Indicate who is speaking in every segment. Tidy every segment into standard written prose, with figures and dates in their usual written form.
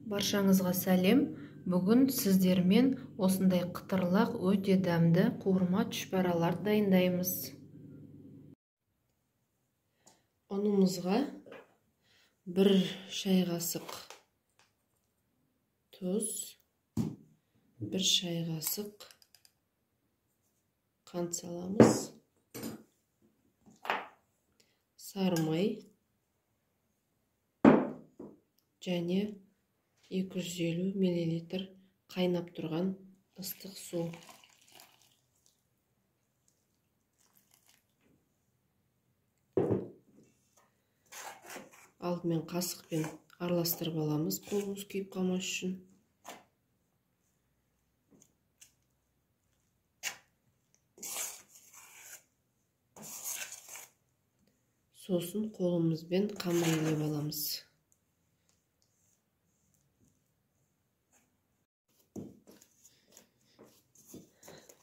Speaker 1: Баршаңызға сәлем. Бүгін сіздермен осындай қытырлақ өте дәмді қуырма түшпәралар дайындаймыз. Ұнымызға 1 шай қасық тұз, 1 шай қасық қант саламыз, сары май және 250 мл қайнап тұрған ыстық су. Алдымен қасықпен араластырып аламыз, қолымыз күйіп қалмас үшін. Сосын қолымызбен қамырлап аламыз.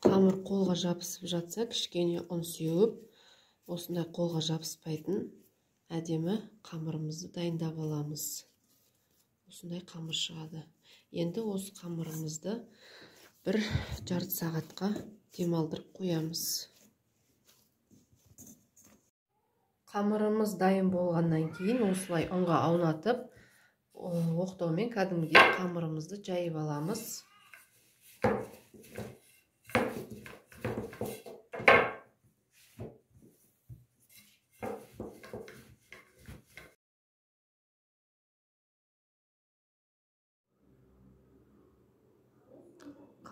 Speaker 1: Қамыр қолға жабысып жатса, кішкене ұн сеуіп, осындай қолға жабыспайтын әдемі қамырымызды дайындап аламыз. Осындай қамыр шығады. Енді осы қамырымызды 1,5 сағатқа демалдырып қоямыз. Қамырымыз дайын болғаннан кейін осылай ұнға аунатып, оқтаумен кәдімгідей қамырымызды жайып аламыз.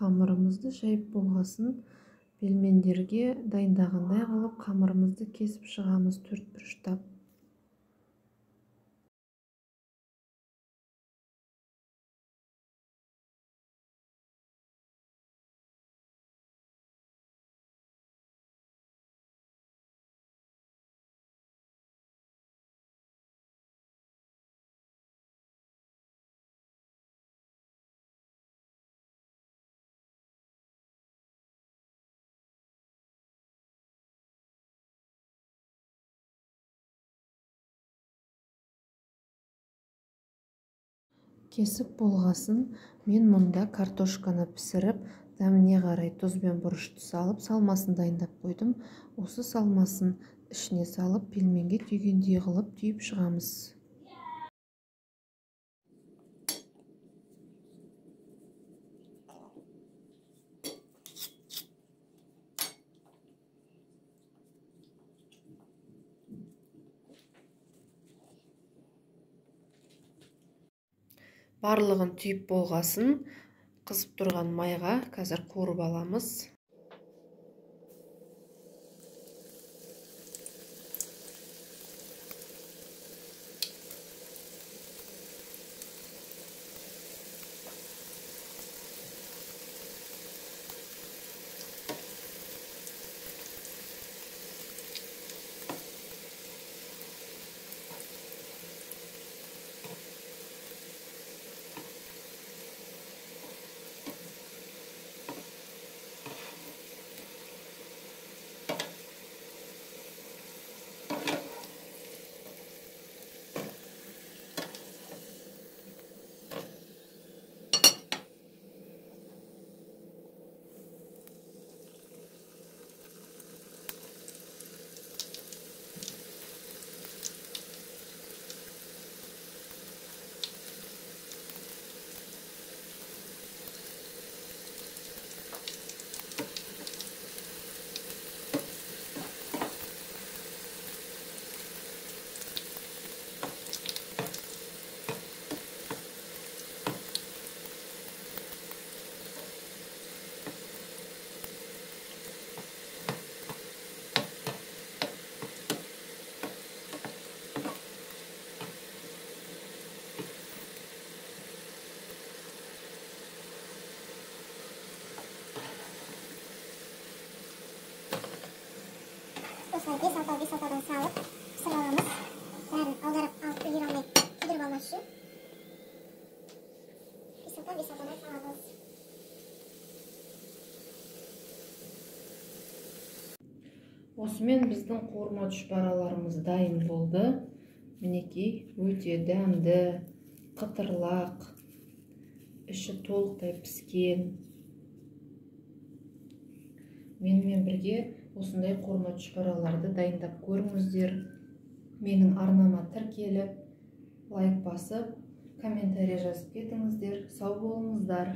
Speaker 1: Қамырымызды жайып болғасын, пельмендерге дайындағандай қылып қамырымызды кесіп шығамыз 4 бұрыштап. Кесіп болғасын, мен мұнда картошканы пісіріп, дәміне қарай тұз бен бұрышты салып, салмасын дайындап қойдым. Осы салмасын ішіне салып, пельменге түйгендей қылып түйіп шығамыз. Барлығын түйіп болғасын, қызып тұрған майға қазір қуырып аламыз. Осылай 5 салтадан салып, пісіріп аламыз. Бәрін аударып алып үлгере алмай күйдіріп алмас үшін. 5 салтадан саламыз. Осымен біздің қуырма түшпәраларымыз дайын болды. Мінекей, өте дәмді, қытырлақ, іші толықтай піскен. Менімен бірге осындай қорма чүпәраларды дайындап көріңіздер. Менің арнама тіркеліп, лайк басып, комментарий жазып кетіңіздер. Сау болыңыздар.